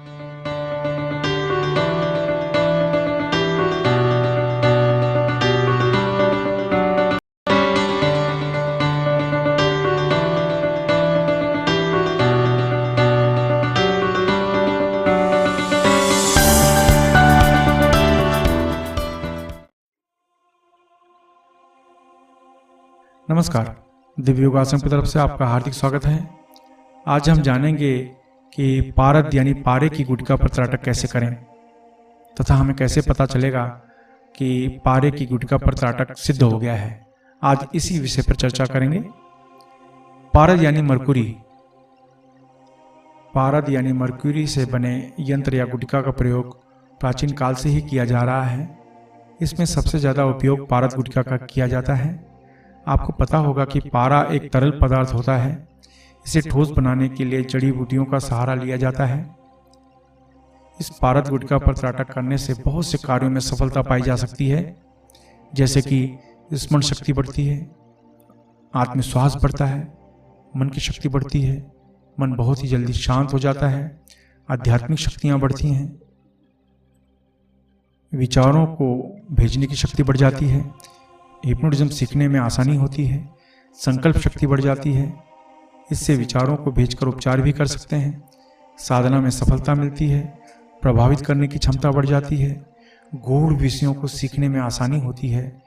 नमस्कार, दिव्य योगासन की तरफ से आपका हार्दिक स्वागत है। आज हम जानेंगे कि पारद यानी पारे की गुटिका पर त्राटक कैसे करें तथा हमें कैसे पता चलेगा कि पारे की गुटिका पर त्राटक सिद्ध हो गया है। आज इसी विषय पर चर्चा करेंगे। पारद यानी मरकुरी। पारद यानी मरकुरी से बने यंत्र या गुटिका का प्रयोग प्राचीन काल से ही किया जा रहा है। इसमें सबसे ज़्यादा उपयोग पारद गुटिका का किया जाता है। आपको पता होगा कि पारा एक तरल पदार्थ होता है। इसे ठोस बनाने के लिए जड़ी बूटियों का सहारा लिया जाता है। इस पारद गुटिका पर त्राटक करने से बहुत से कार्यों में सफलता पाई जा सकती है, जैसे कि स्मरण शक्ति बढ़ती है, आत्मविश्वास बढ़ता है, मन की शक्ति बढ़ती है, मन बहुत ही जल्दी शांत हो जाता है, आध्यात्मिक शक्तियाँ बढ़ती हैं, विचारों को भेजने की शक्ति बढ़ जाती है, हिप्नोटिज्म सीखने में आसानी होती है, संकल्प शक्ति बढ़ जाती है। इससे विचारों को भेजकर उपचार भी कर सकते हैं। साधना में सफलता मिलती है, प्रभावित करने की क्षमता बढ़ जाती है, गूढ़ विषयों को सीखने में आसानी होती है,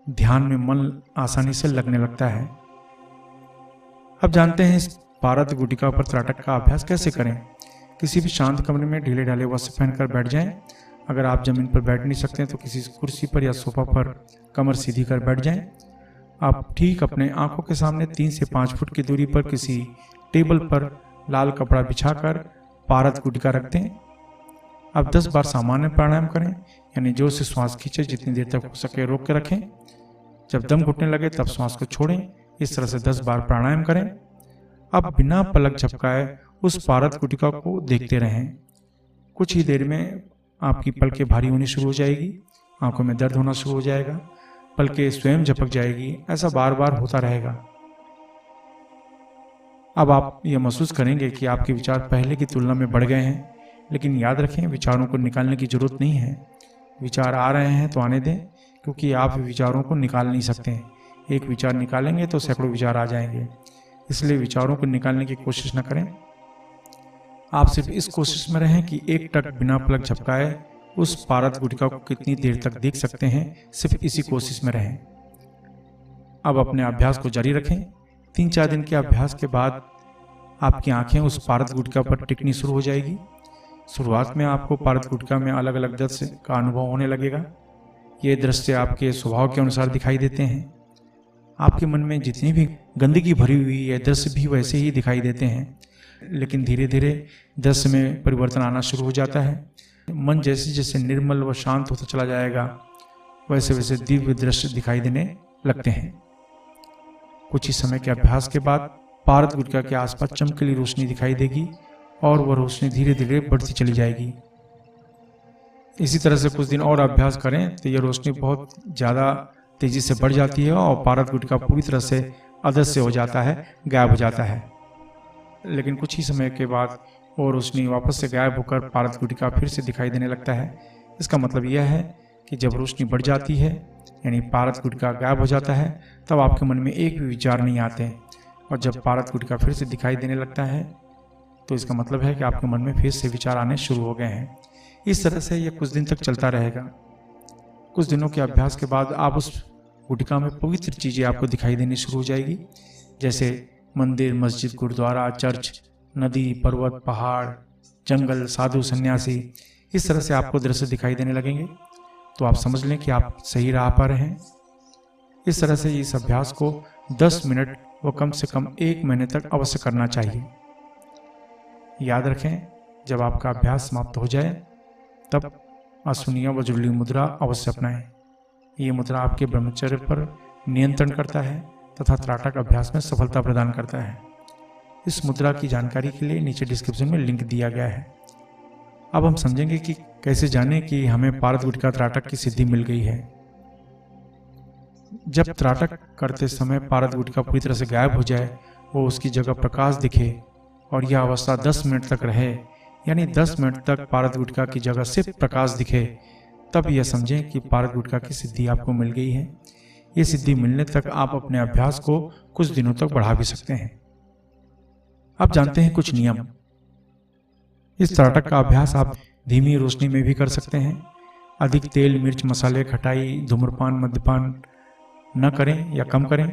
ध्यान में मन आसानी से लगने लगता है। अब जानते हैं इस पारद गुटिका पर त्राटक का अभ्यास कैसे करें। किसी भी शांत कमरे में ढीले ढाले वस्त्र पहनकर बैठ जाएं। अगर आप जमीन पर बैठ नहीं सकते तो किसी कुर्सी पर या सोफा पर कमर सीधी कर बैठ जाएं। आप ठीक अपने आंखों के सामने 3 से 5 फुट की दूरी पर किसी टेबल पर लाल कपड़ा बिछाकर पारद गुटिका रख दें। अब 10 बार सामान्य प्राणायाम करें, यानी जोर से श्वास खींचे, जितनी देर तक हो सके रोक के रखें। जब दम घुटने लगे तब श्वास को छोड़ें। इस तरह से 10 बार प्राणायाम करें। अब बिना पलक झपकाए उस पारद गुटिका को देखते रहें। कुछ ही देर में आपकी पलकें भारी होनी शुरू हो जाएगी, आंखों में दर्द होना शुरू हो जाएगा, पलकें स्वयं झपक जाएगी। ऐसा बार बार होता रहेगा। अब आप यह महसूस करेंगे कि आपके विचार पहले की तुलना में बढ़ गए हैं। लेकिन याद रखें, विचारों को निकालने की जरूरत नहीं है। विचार आ रहे हैं तो आने दें, क्योंकि आप विचारों को निकाल नहीं सकते। एक विचार निकालेंगे तो सैकड़ों विचार आ जाएंगे। इसलिए विचारों को निकालने की कोशिश न करें। आप सिर्फ इस कोशिश में रहें कि एक टक बिना पलक झपकाए उस पारद गुटिका को कितनी देर तक देख सकते हैं। सिर्फ इसी कोशिश में रहें। अब अपने अभ्यास को जारी रखें। 3-4 दिन के अभ्यास के बाद आपकी आंखें उस पारद गुटिका पर टिकनी शुरू हो जाएगी। शुरुआत में आपको पारद गुटिका में अलग अलग दृश्य का अनुभव होने लगेगा। ये दृश्य आपके स्वभाव के अनुसार दिखाई देते हैं। आपके मन में जितनी भी गंदगी भरी हुई है, दृश्य भी वैसे ही दिखाई देते हैं। लेकिन धीरे धीरे दृश्य में परिवर्तन आना शुरू हो जाता है। मन जैसे जैसे निर्मल व शांत होता चला जाएगा, वैसे वैसे दिव्य दृश्य दिखाई देने लगते हैं। कुछ ही समय के अभ्यास के बाद पारद गुटिका के आसपास चमकीली रोशनी दिखाई देगी और वह रोशनी धीरे धीरे बढ़ती चली जाएगी। इसी तरह से कुछ दिन और अभ्यास करें तो यह रोशनी बहुत ज़्यादा तेजी से बढ़ जाती है और पारद गुटिका पूरी तरह से अदृश्य हो जाता है, गायब हो जाता है। लेकिन कुछ ही समय के बाद वो रोशनी वापस से गायब होकर पारद गुटिका फिर से दिखाई देने लगता है। इसका मतलब यह है कि जब रोशनी बढ़ जाती है, यानी पारद गुटिका गायब हो जाता है, तब आपके मन में एक भी विचार नहीं आते। और जब पारद गुटिका फिर से दिखाई देने लगता है तो इसका मतलब है कि आपके मन में फिर से विचार आने शुरू हो गए हैं। इस तरह से यह कुछ दिन तक चलता रहेगा। कुछ दिनों के अभ्यास के बाद आप उस गुटिका में पवित्र चीज़ें आपको दिखाई देनी शुरू हो जाएगी, जैसे मंदिर, मस्जिद, गुरुद्वारा, चर्च, नदी, पर्वत, पहाड़, जंगल, साधु, सन्यासी। इस तरह से आपको दृश्य दिखाई देने लगेंगे। तो आप समझ लें कि आप सही राह पर हैं। इस तरह से इस अभ्यास को 10 मिनट व कम से कम 1 महीने तक अवश्य करना चाहिए। याद रखें, जब आपका अभ्यास समाप्त हो जाए तब अश्वनीय वज्रली मुद्रा अवश्य अपनाएं। ये मुद्रा आपके ब्रह्मचर्य पर नियंत्रण करता है तथा त्राटक अभ्यास में सफलता प्रदान करता है। इस मुद्रा की जानकारी के लिए नीचे डिस्क्रिप्शन में लिंक दिया गया है। अब हम समझेंगे कि कैसे जानें कि हमें पारद गुटिका त्राटक की सिद्धि मिल गई है। जब त्राटक करते समय पारद गुटिका पूरी तरह से गायब हो जाए, वो उसकी जगह प्रकाश दिखे और यह अवस्था 10 मिनट तक रहे, यानी 10 मिनट तक पारद गुटखा की जगह सिर्फ प्रकाश दिखे, तब यह समझें कि पारद गुटखा की सिद्धि आपको मिल गई है। ये सिद्धि मिलने तक आप अपने अभ्यास को कुछ दिनों तक बढ़ा भी सकते हैं। अब जानते हैं कुछ नियम। इस त्राटक का अभ्यास आप धीमी रोशनी में भी कर सकते हैं। अधिक तेल, मिर्च, मसाले, खटाई, धूम्रपान, मद्यपान न करें या कम करें।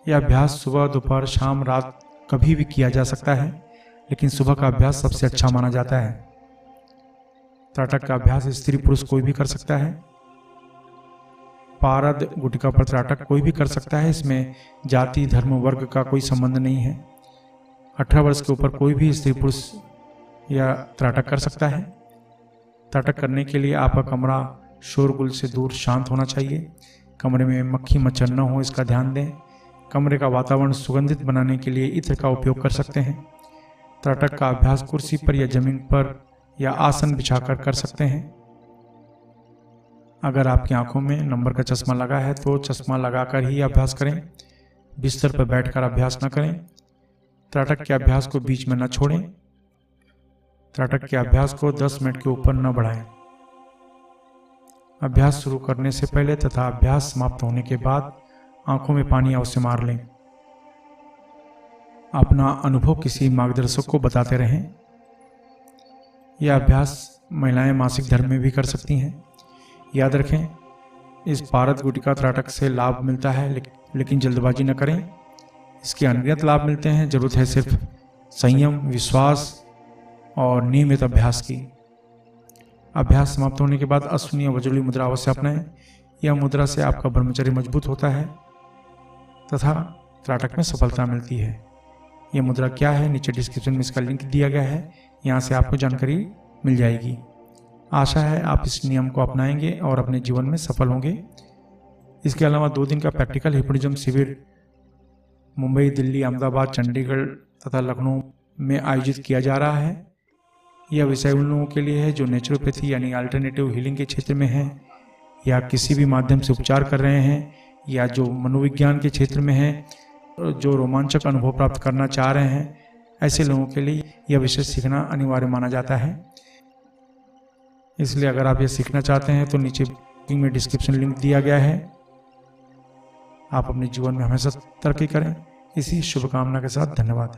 यह अभ्यास सुबह, दोपहर, शाम, रात कभी भी किया जा सकता है, लेकिन सुबह का अभ्यास सबसे अच्छा माना जाता है। त्राटक का अभ्यास स्त्री पुरुष कोई भी कर सकता है। पारद गुटखा पर त्राटक कोई भी कर सकता है। इसमें जाति, धर्म, वर्ग का कोई संबंध नहीं है। 18 वर्ष के ऊपर कोई भी स्त्री पुरुष या त्राटक कर सकता है। त्राटक करने के लिए आपका कमरा शोरगुल से दूर, शांत होना चाहिए। कमरे में मक्खी मच्छर न हो, इसका ध्यान दें। कमरे का वातावरण सुगंधित बनाने के लिए इत्र का उपयोग कर सकते हैं। त्राटक का अभ्यास कुर्सी पर या जमीन पर या आसन बिछाकर कर सकते हैं। अगर आपकी आंखों में नंबर का चश्मा लगा है तो चश्मा लगाकर ही अभ्यास करें। बिस्तर पर बैठकर अभ्यास न करें। त्राटक के अभ्यास को बीच में न छोड़ें। त्राटक के अभ्यास को 10 मिनट के ऊपर न बढ़ाएं। अभ्यास शुरू करने से पहले तथा अभ्यास समाप्त होने के बाद आंखों में पानी अवश्य मार लें। अपना अनुभव किसी मार्गदर्शक को बताते रहें। यह अभ्यास महिलाएं मासिक धर्म में भी कर सकती हैं। याद रखें, इस पारद गुटखा त्राटक से लाभ मिलता है, लेकिन जल्दबाजी न करें। इसके अनगिनत लाभ मिलते हैं। जरूरत है सिर्फ संयम, विश्वास और नियमित अभ्यास की। अभ्यास समाप्त होने के बाद अश्विनी या वज्रली मुद्रा अवश्य अपनाएं। यह मुद्रा से आपका ब्रह्मचर्य मजबूत होता है तथा त्राटक में सफलता मिलती है। यह मुद्रा क्या है, नीचे डिस्क्रिप्शन में इसका लिंक दिया गया है, यहाँ से आपको जानकारी मिल जाएगी। आशा है आप इस नियम को अपनाएंगे और अपने जीवन में सफल होंगे। इसके अलावा 2 दिन का प्रैक्टिकल हिप्नोटिज्म शिविर मुंबई, दिल्ली, अहमदाबाद, चंडीगढ़ तथा लखनऊ में आयोजित किया जा रहा है। यह विषय उन लोगों के लिए है जो नेचुरोपैथी यानी अल्टरनेटिव हीलिंग के क्षेत्र में हैं, या किसी भी माध्यम से उपचार कर रहे हैं, या जो मनोविज्ञान के क्षेत्र में हैं, जो रोमांचक अनुभव प्राप्त करना चाह रहे हैं। ऐसे लोगों के लिए यह विषय सीखना अनिवार्य माना जाता है। इसलिए अगर आप ये सीखना चाहते हैं तो नीचे में डिस्क्रिप्शन लिंक दिया गया है। आप अपने जीवन में हमेशा तरक्की करें। इसी शुभकामना के साथ धन्यवाद।